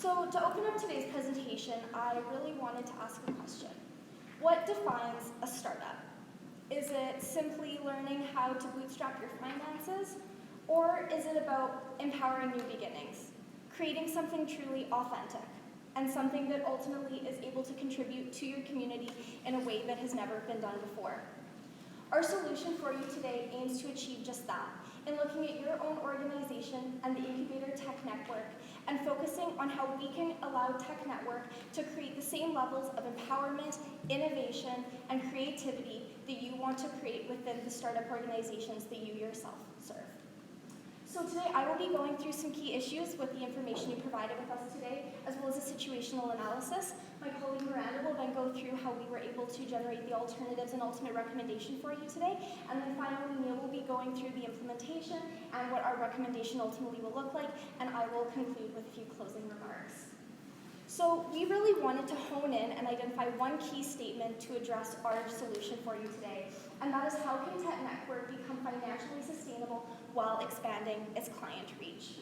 So to open up today's presentation, I really wanted to ask a question. What defines a startup? Is it simply learning how to bootstrap your finances? Or is it about empowering new beginnings, creating something truly authentic, and something that ultimately is able to contribute to your community in a way that has never been done before? Our solution for you today aims to achieve just that, in looking at your own organization and the Incubator Tech Network, and focusing on how we can allow Tech Network to create the same levels of empowerment, innovation, and creativity that you want to create within the startup organizations that you yourself serve. So today I will be going through some key issues with the information you provided with us today, as well as a situational analysis. My colleague Miranda will then go through how we were able to generate the alternatives and ultimate recommendation for you today. And then finally, Neil will be going through the implementation and what our recommendation ultimately will look like, and I will conclude with a few closing remarks. So we really wanted to hone in and identify one key statement to address our solution for you today, and that is how can Tech Network become financially sustainable while expanding its client reach.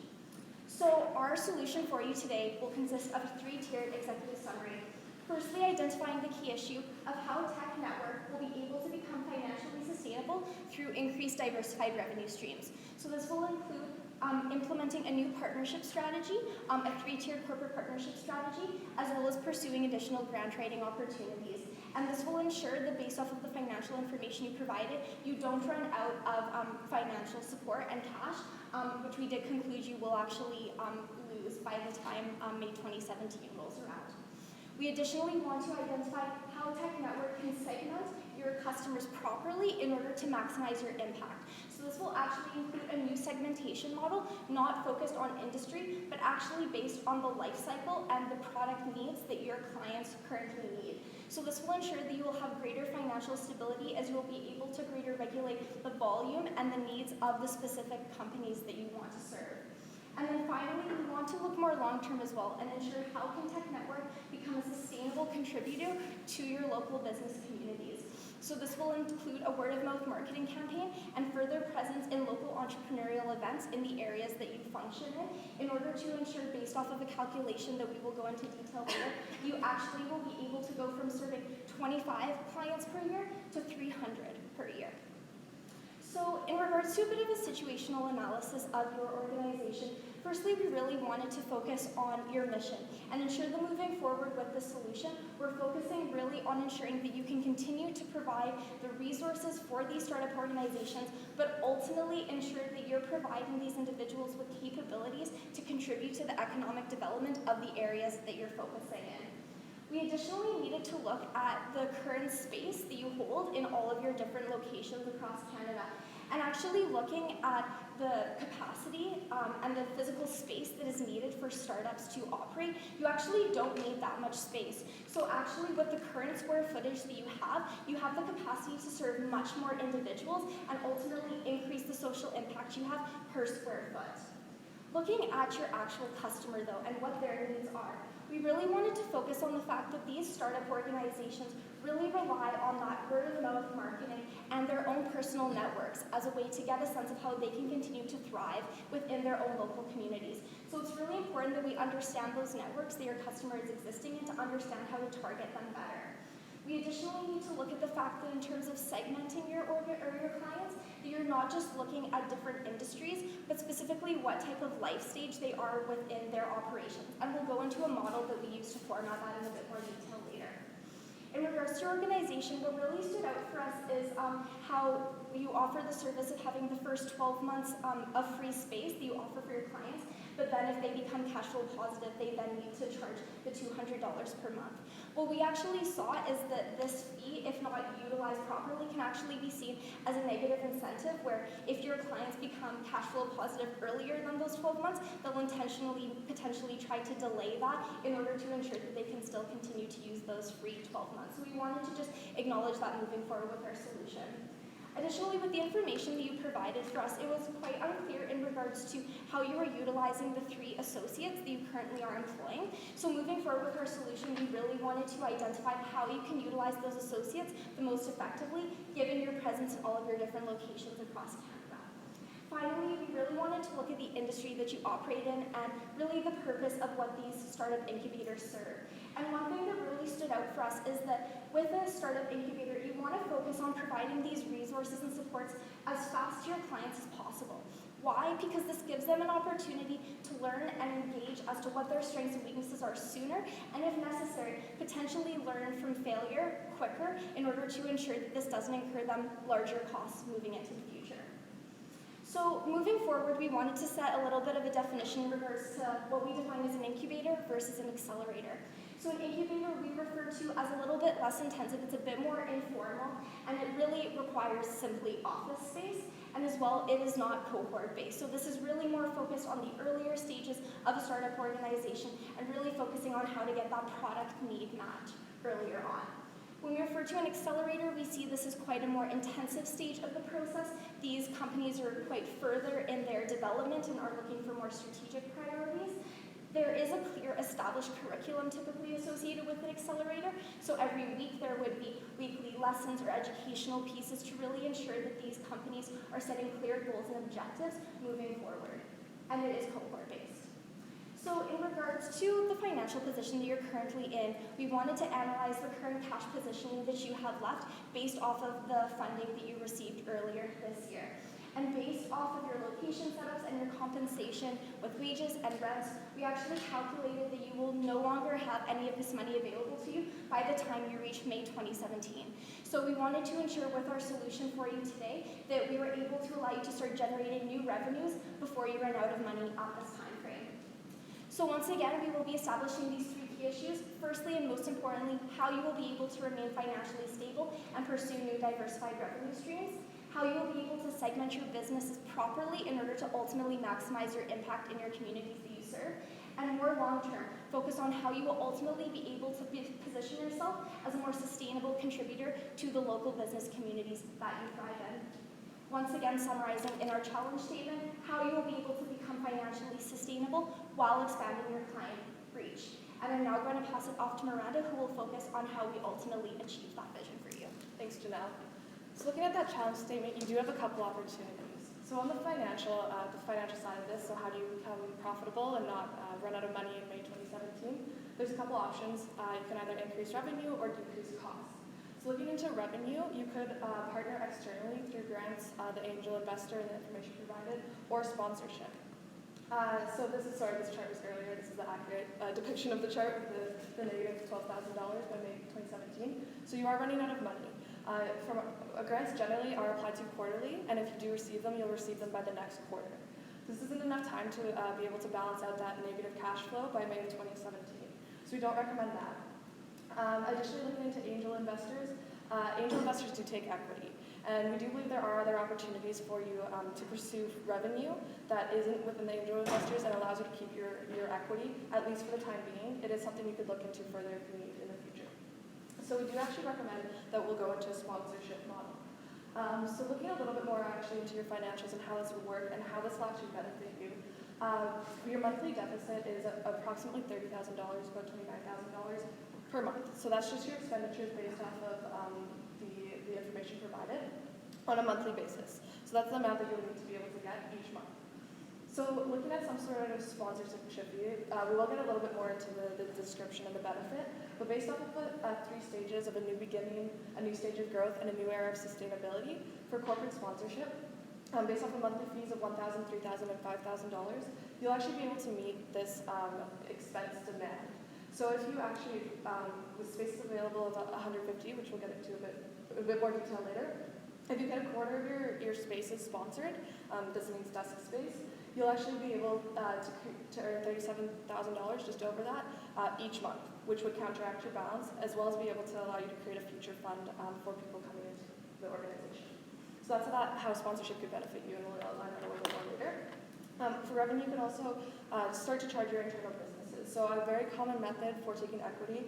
So our solution for you today will consist of a three-tiered executive summary. Firstly, identifying the key issue of how Tech Network will be able to become financially sustainable through increased diversified revenue streams. So this will include implementing a new partnership strategy, a three-tiered corporate partnership strategy, as well as pursuing additional grant writing opportunities. And this will ensure that based off of the financial information you provided, you don't run out of financial support and cash, which we did conclude you will actually lose by the time May 2017 rolls around. We additionally want to identify how Tech Network can segment your customers properly in order to maximize your impact. So this will actually include a new segmentation model, not focused on industry, but actually based on the life cycle and the product needs that your clients currently need. So this will ensure that you will have greater financial stability, as you will be able to greater regulate the volume and the needs of the specific companies that you want to serve. And then finally, we want to look more long-term as well and ensure how can Tech Network become a sustainable contributor to your local business communities. So this will include a word-of-mouth marketing campaign and further presence in local entrepreneurial events in the areas that you function in order to ensure, based off of a calculation that we will go into detail later, you actually will be able to go from serving 25 clients per year to 300 per year. So in regards to a bit of a situational analysis of your organization, firstly, we really wanted to focus on your mission and ensure that moving forward with the solution, we're focusing really on ensuring that you can continue to provide the resources for these startup organizations, but ultimately ensure that you're providing these individuals with capabilities to contribute to the economic development of the areas that you're focusing in. We additionally needed to look at the current space that you hold in all of your different locations across Canada, and actually looking at the capacity and the physical space that is needed for startups to operate. You actually don't need that much space. So actually with the current square footage that you have the capacity to serve much more individuals and ultimately increase the social impact you have per square foot. Looking at your actual customer though and what their needs are, we really wanted to focus on the fact that these startup organizations really rely on that word-of-mouth marketing and their own personal networks as a way to get a sense of how they can continue to thrive within their own local communities. So it's really important that we understand those networks that your customer is existing in to understand how to target them better. We additionally need to look at the fact that in terms of segmenting your clients, that you're not just looking at different industries, but specifically what type of life stage they are within their operations. And we'll go into a model that we use to format that in a bit more detail later. In regards to your organization, what really stood out for us is how you offer the service of having the first 12 months of free space that you offer for your clients, but then if they become cash flow positive, they then need to charge the $200 per month. What we actually saw is that this fee, if not utilized properly, can actually be seen as a negative incentive, where if your clients become cash flow positive earlier than those 12 months, they'll intentionally potentially try to delay that in order to ensure that they can still continue to use those free 12 months. So we wanted to just acknowledge that moving forward with our solution. Additionally, with the information that you provided for us, it was quite unclear in regards to how you are utilizing the 3 associates that you currently are employing. So moving forward with our solution, we really wanted to identify how you can utilize those associates the most effectively, given your presence in all of your different locations across Canada. Finally, we really wanted to look at the industry that you operate in and really the purpose of what these startup incubators serve. And one thing that really stood out for us is that with a startup incubator, you want to focus on providing these resources and supports as fast to your clients as possible. Why? Because this gives them an opportunity to learn and engage as to what their strengths and weaknesses are sooner, and if necessary, potentially learn from failure quicker in order to ensure that this doesn't incur them larger costs moving into the future. So moving forward, we wanted to set a little bit of a definition in regards to what we define as an incubator versus an accelerator. So an incubator we refer to as a little bit less intensive, it's a bit more informal, and it really requires simply office space, and as well, it is not cohort-based. So this is really more focused on the earlier stages of a startup organization and really focusing on how to get that product need match earlier on. When we refer to an accelerator, we see this as quite a more intensive stage of the process. These companies are quite further in their development and are looking for more strategic priorities. There is a clear established curriculum typically associated with an accelerator, so every week there would be weekly lessons or educational pieces to really ensure that these companies are setting clear goals and objectives moving forward, and it is cohort-based. So in regards to the financial position that you're currently in, we wanted to analyze the current cash position that you have left based off of the funding that you received earlier this year. And based off of your location setups and your compensation with wages and rents, we actually calculated that you will no longer have any of this money available to you by the time you reach May 2017. So we wanted to ensure with our solution for you today that we were able to allow you to start generating new revenues before you run out of money at this time frame. So once again, we will be establishing these three key issues. Firstly, and most importantly, how you will be able to remain financially stable and pursue new diversified revenue streams, how you will be able to segment your businesses properly in order to ultimately maximize your impact in your communities that you serve, and more long-term, focus on how you will ultimately be able to position yourself as a more sustainable contributor to the local business communities that you thrive in. Once again, summarizing in our challenge statement, how you will be able to become financially sustainable while expanding your client reach. And I'm now going to pass it off to Miranda, who will focus on how we ultimately achieve that vision for you. Thanks, Janelle. So looking at that challenge statement, you do have a couple opportunities. So on the financial side of this, so how do you become profitable and not run out of money in May 2017? There's a couple options. You can either increase revenue or decrease costs. So looking into revenue, you could partner externally through grants, the angel investor and the information provided, or sponsorship. This chart was earlier. This is the accurate depiction of the chart with the negative $12,000 by May 2017. So you are running out of money. Grants generally are applied to quarterly, and if you do receive them, you'll receive them by the next quarter. This isn't enough time to be able to balance out that negative cash flow by May of 2017. So we don't recommend that. Additionally, looking into angel investors do take equity. And we do believe there are other opportunities for you to pursue revenue that isn't within the angel investors and allows you to keep your equity, at least for the time being. It is something you could look into further if you need in the future. So we do actually recommend that we'll go into a sponsorship model. So looking a little bit more actually into your financials and how this would work and how this will actually benefit you. Your monthly deficit is approximately $30,000, about $29,000 per month. So that's just your expenditures based off of the information provided on a monthly basis. So that's the amount that you'll need to be able to get each month. So looking at some sort of sponsorship, we will get a little bit more into the description and the benefit, but based off of the three stages of a new beginning, a new stage of growth, and a new era of sustainability for corporate sponsorship, based off of monthly fees of $1,000, $3,000, and $5,000, you'll actually be able to meet this expense demand. So if you actually, with spaces available of 150, which we'll get into a bit more detail later, if you get a quarter of your spaces sponsored, this means desk space, you'll actually be able to earn $37,000, just over that, each month, which would counteract your balance, as well as be able to allow you to create a future fund for people coming into the organization. So that's how sponsorship could benefit you, and we'll outline that a little bit more later. For revenue, you can also start to charge your internal businesses. So a very common method for taking equity,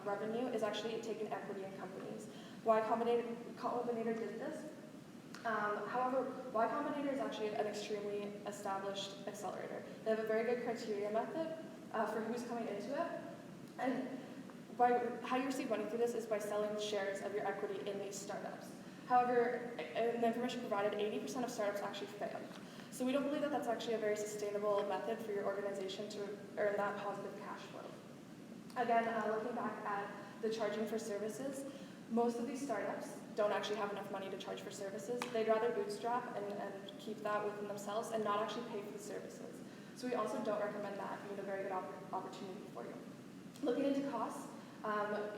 revenue, is actually taking equity in companies. Y Combinator did this. However, Y Combinator is actually an extremely established accelerator. They have a very good criteria method for who's coming into it. And how you receive money through this is by selling shares of your equity in these startups. However, in the information provided, 80% of startups actually fail. So we don't believe that that's actually a very sustainable method for your organization to earn that positive cash flow. Again, looking back at the charging for services, most of these startups don't actually have enough money to charge for services. They'd rather bootstrap and keep that within themselves and not actually pay for the services. So we also don't recommend that being a very good opportunity for you. Looking into costs,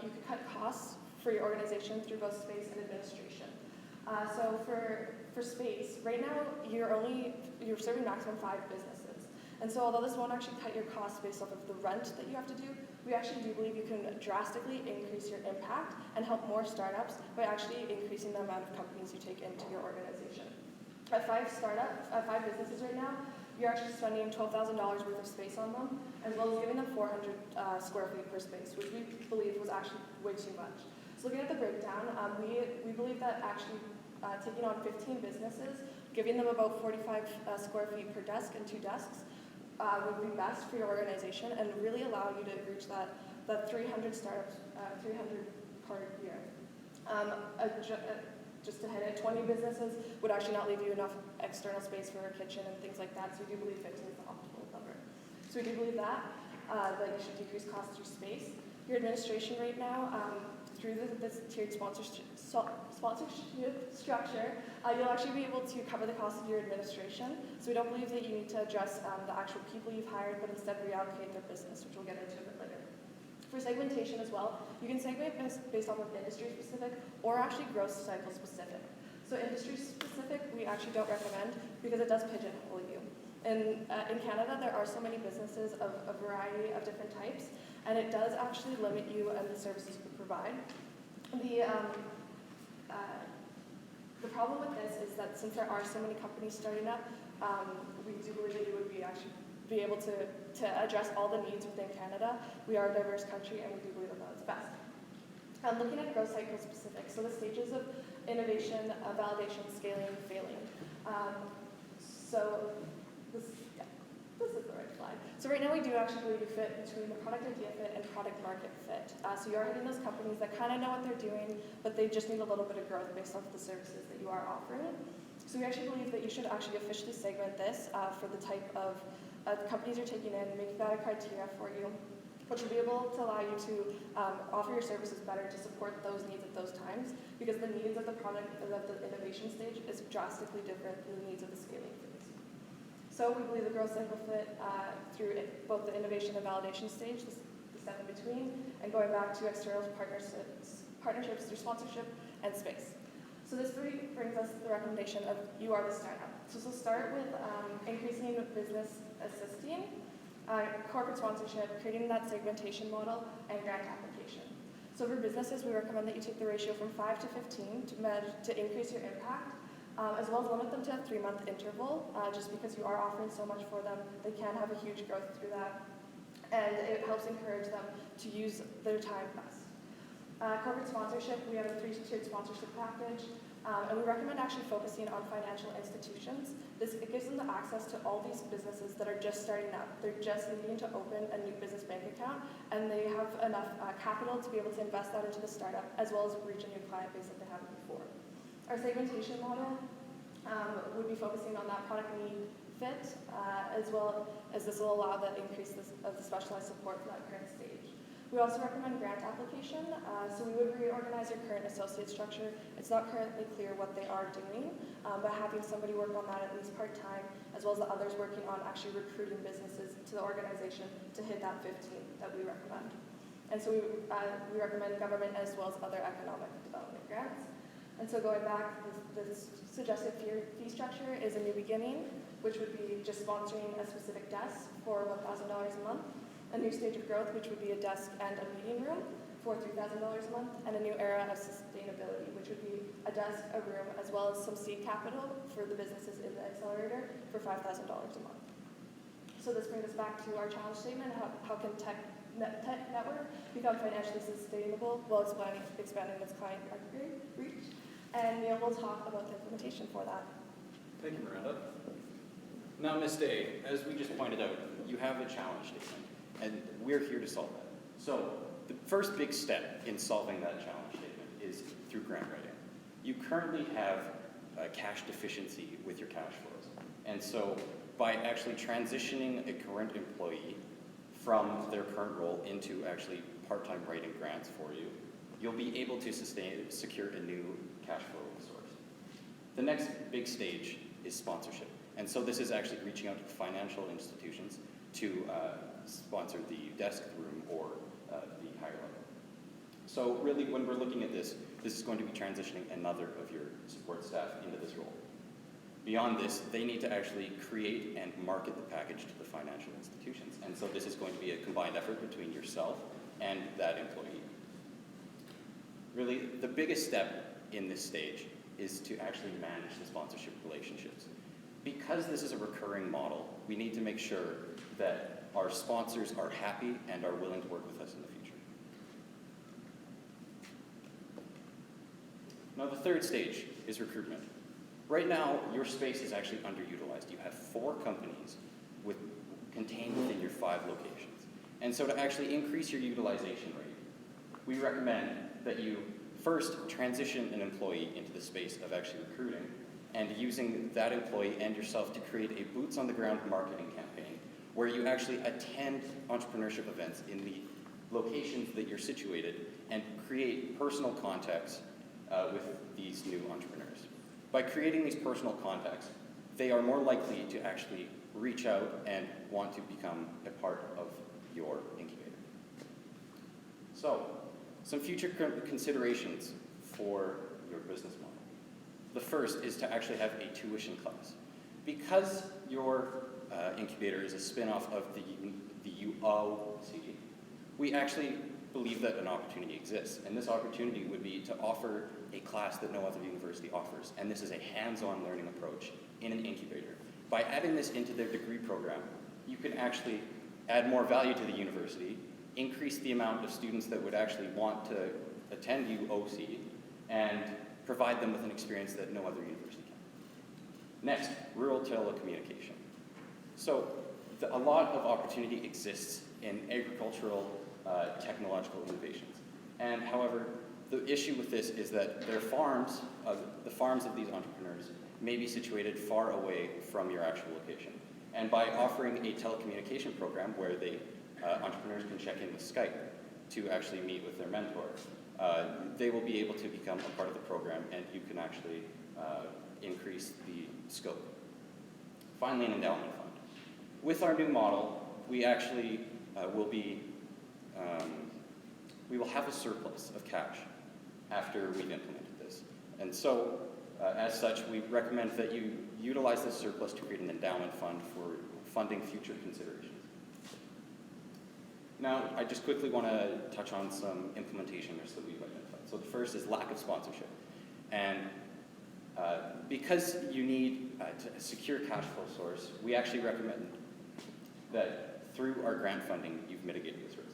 you could cut costs for your organization through both space and administration. So for space, right now you're serving maximum 5 businesses. And so although this won't actually cut your costs based off of the rent that you have to do, we actually do believe you can drastically increase your impact and help more startups by actually increasing the amount of companies you take into your organization. At 5 businesses right now, you're actually spending $12,000 worth of space on them, as well as giving them 400 square feet per space, which we believe was actually way too much. So looking at the breakdown, we believe that actually taking on 15 businesses, giving them about 45 square feet per desk and 2 desks would be best for your organization and really allow you to reach that 300 startups, 300 per year. Just to hit it, 20 businesses would actually not leave you enough external space for a kitchen and things like that, so we do believe 15 is the optimal number. So we do believe that you should decrease costs through space. Your administration right now, through this tiered sponsorship structure, you'll actually be able to cover the cost of your administration. So we don't believe that you need to address the actual people you've hired, but instead reallocate their business, which we'll get into a bit later. For segmentation as well, you can segment based off of industry specific or actually growth cycle specific. So industry specific, we actually don't recommend because it does pigeonhole you. In Canada, there are so many businesses of a variety of different types, and it does actually limit you and the services you provide. The problem with this is that since there are so many companies starting up, we do believe that you would be able to address all the needs within Canada. We are a diverse country, and we do believe that that's best. Looking at growth cycle specific, so the stages of innovation, validation, scaling, and failing. This is the right slide. So right now we do actually believe you fit between the product idea fit and product market fit. So you are hitting those companies that kind of know what they're doing, but they just need a little bit of growth based off the services that you are offering. So we actually believe that you should actually officially segment this for the type of companies you're taking in, making that a criteria for you, which will be able to allow you to offer your services better to support those needs at those times, because the needs of the product of the innovation stage is drastically different than the needs of the scaling phase. So we believe the growth cycle fit through both the innovation and validation stage, the step in between, and going back to external partnerships through sponsorship and space. So this brings us the recommendation of you are the startup. So we'll start with increasing business assisting, corporate sponsorship, creating that segmentation model, and grant application. So for businesses, we recommend that you take the ratio from 5 to 15 to increase your impact, as well as limit them to a 3-month interval, just because you are offering so much for them. They can have a huge growth through that, and it helps encourage them to use their time best. Corporate sponsorship, we have a 3-tiered sponsorship package, and we recommend actually focusing on financial institutions. It gives them the access to all these businesses that are just starting up. They're just needing to open a new business bank account, and they have enough capital to be able to invest that into the startup, as well as reach a new client base that they haven't before. Our segmentation model would be focusing on that product need fit, as well as this will allow the increase of the specialized support for that current stage. We also recommend grant application, so we would reorganize your current associate structure. It's not currently clear what they are doing, but having somebody work on that at least part-time, as well as the others working on actually recruiting businesses to the organization to hit that 15 that we recommend. And so we recommend government as well as other economic development grants. And so going back, the suggested fee structure is a new beginning, which would be just sponsoring a specific desk for $1,000 a month. A new stage of growth, which would be a desk and a meeting room for $3,000 a month, and a new era of sustainability, which would be a desk, a room, as well as some seed capital for the businesses in the accelerator for $5,000 a month. So this brings us back to our challenge statement: how can tech network become financially sustainable while expanding its client reach? And Neil will talk about the implementation for that. Thank you, Miranda. Now, Ms. Day, as we just pointed out, you have a challenge statement, and we're here to solve that. So the first big step in solving that challenge statement is through grant writing. you currently have a cash deficiency with your cash flows. And so by actually transitioning a current employee from their current role into actually part-time writing grants for you, you'll be able to secure a new cash flow source. The next big stage is sponsorship. And so this is actually reaching out to financial institutions to sponsor the desk room or the higher level. So really, when we're looking at this, this is going to be transitioning another of your support staff into this role. Beyond this, they need to actually create and market the package to the financial institutions. And so this is going to be a combined effort between yourself and that employee. Really, the biggest step in this stage is to actually manage the sponsorship relationships. Because this is a recurring model, we need to make sure that our sponsors are happy and are willing to work with us in the future. Now, the third stage is recruitment. Right now, your space is actually underutilized. You have 4 companies contained within your 5 locations. And so to actually increase your utilization rate, we recommend that you first transition an employee into the space of actually recruiting and using that employee and yourself to create a boots-on-the-ground marketing campaign where you actually attend entrepreneurship events in the locations that you're situated and create personal contacts with these new entrepreneurs. By creating these personal contacts, they are more likely to actually reach out and want to become a part of your incubator. So, some future considerations for your business model. The first is to actually have a tuition class. Because your incubator is a spin-off of the UOC, we actually believe that an opportunity exists. And this opportunity would be to offer a class that no other university offers. And this is a hands-on learning approach in an incubator. By adding this into their degree program, you can actually add more value to the university, increase the amount of students that would actually want to attend UOC, and provide them with an experience that no other university can. Next, rural telecommunication. So a lot of opportunity exists in agricultural technological innovations. And however, the issue with this is that the farms of these entrepreneurs may be situated far away from your actual location. And by offering a telecommunication program where entrepreneurs can check in with Skype to actually meet with their mentor, they will be able to become a part of the program, and you can actually increase the scope. Finally, an endowment fund. With our new model, we actually we will have a surplus of cash after we've implemented this. And so, as such, we recommend that you utilize this surplus to create an endowment fund for funding future considerations. Now, I just quickly want to touch on some implementation risks that we've identified. So the first is lack of sponsorship. And because you need to secure cash flow source, we actually recommend that through our grant funding, you've mitigated this risk.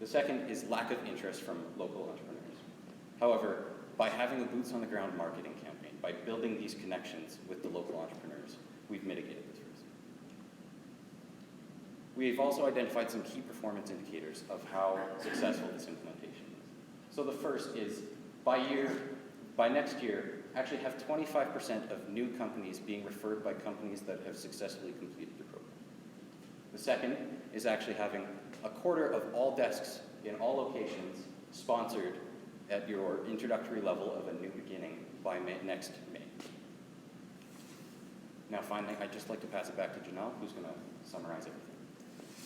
The second is lack of interest from local entrepreneurs. However, by having a boots-on-the-ground marketing campaign, by building these connections with the local entrepreneurs, we've mitigated this risk. We've also identified some key performance indicators of how successful this implementation is. So the first is, by next year, actually have 25% of new companies being referred by companies that have successfully completed your program. The second is actually having a quarter of all desks in all locations sponsored at your introductory level of a new beginning by next May. Now finally, I'd just like to pass it back to Janelle, who's going to summarize everything.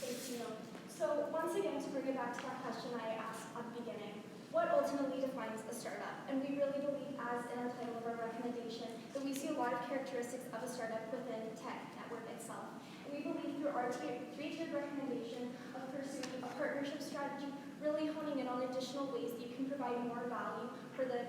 Thanks, Neil. So once again, to bring it back to that question I asked at the beginning, what ultimately defines a startup? And we really believe, as in our title of our recommendation, that we see a lot of characteristics of a startup within Tech Network itself. And we believe through our three-tiered recommendation of pursuing a partnership strategy, really honing in on additional ways that you can provide more value for the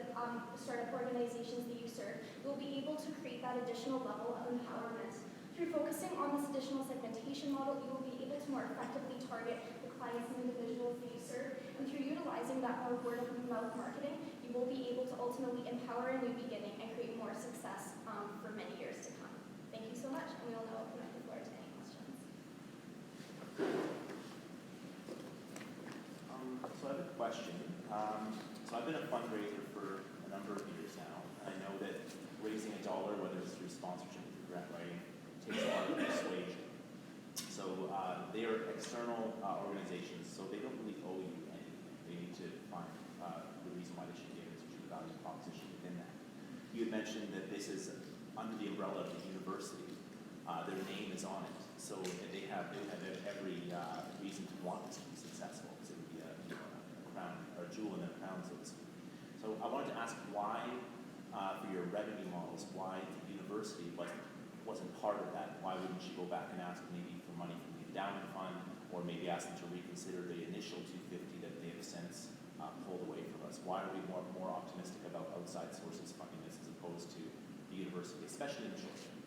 startup organizations that you serve, you'll be able to create that additional level of empowerment. Through focusing on this additional segmentation model, you will be able to more effectively target the clients and individuals that you serve. And through utilizing that more word-of-mouth marketing, you will be able to ultimately empower a new beginning and create more success for many years to come. Thank you so much, and we will now open up the floor to any questions. So I have a question. So I've been a fundraiser for a number of years now. I know that raising a dollar, whether it's through sponsorship or through grant writing, takes a lot of persuasion. So they are external organizations, so they don't really owe you anything. They need to find the reason why they should give it to the value proposition within that. You had mentioned that this is under the umbrella of the university. Their name is on it, so they have every reason to want this to be successful. So it would be a crown or a jewel in their crown, so to speak. So I wanted to ask why, for your revenue models, why the university wasn't part of that. Why wouldn't you go back and ask maybe for money from the endowment fund, or maybe ask them to reconsider the initial 250 that they have since pulled away from us? Why are we more optimistic about outside sources funding this as opposed to the university, especially in the short term?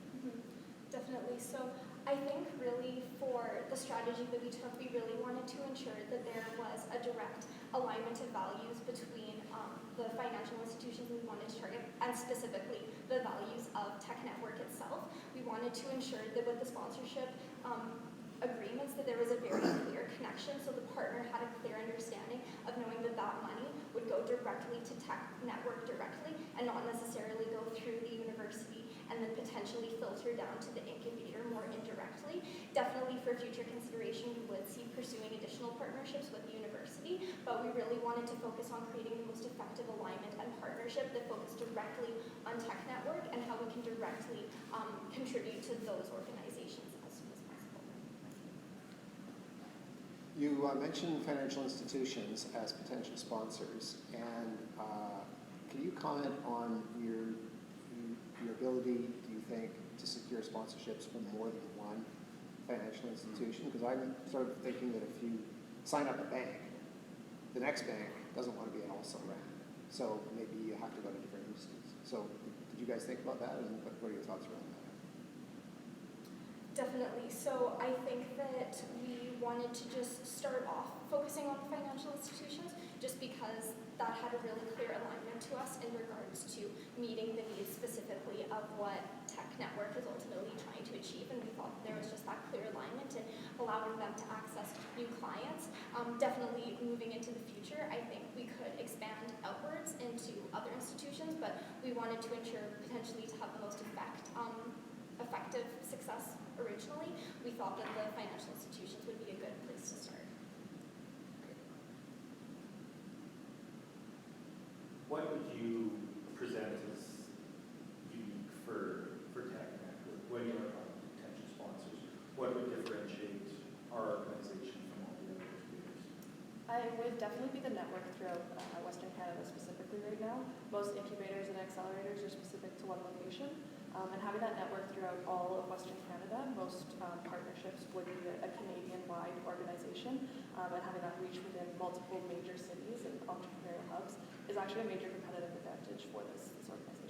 Definitely. So I think really for the strategy that we took, we really wanted to ensure that there was a direct alignment of values between the financial institutions we wanted to target, and specifically the values of Tech Network itself. We wanted to ensure that with the sponsorship agreements that there was a very clear connection, so the partner had a clear understanding of knowing that that money would go directly to Tech Network directly and not necessarily go through the university and then potentially filter down to the incubator more indirectly. Definitely for future consideration, we would see pursuing additional partnerships with the university, but we really wanted to focus on creating the most effective alignment and partnership that focused directly on Tech Network and how we can directly contribute to those organizations as soon as possible. You mentioned financial institutions as potential sponsors, and can you comment on your ability, do you think, to secure sponsorships from more than one financial institution? Because I'm sort of thinking that if you sign up a bank, the next bank doesn't want to be an also-ran, so maybe you have to go to different institutes. So did you guys think about that, and what are your thoughts around that? Definitely. So I think that we wanted to just start off focusing on the financial institutions just because that had a really clear alignment to us in regards to meeting the needs specifically of what Tech Network is ultimately trying to achieve, and we thought there was just that clear alignment in allowing them to access new clients. Definitely moving into the future, I think we could expand outwards into other institutions, but we wanted to ensure potentially to have the most effective success originally. We thought that the financial institutions would be a good place to start. What would you present as unique for Tech Network when you are talking to potential sponsors? What would differentiate our organization from all the other incubators? I would definitely be the network throughout Western Canada specifically right now. Most incubators and accelerators are specific to one location. And having that network throughout all of Western Canada, most partnerships would be a Canadian-wide organization, and having that reach within multiple major cities and entrepreneurial hubs is actually a major competitive advantage for this organization.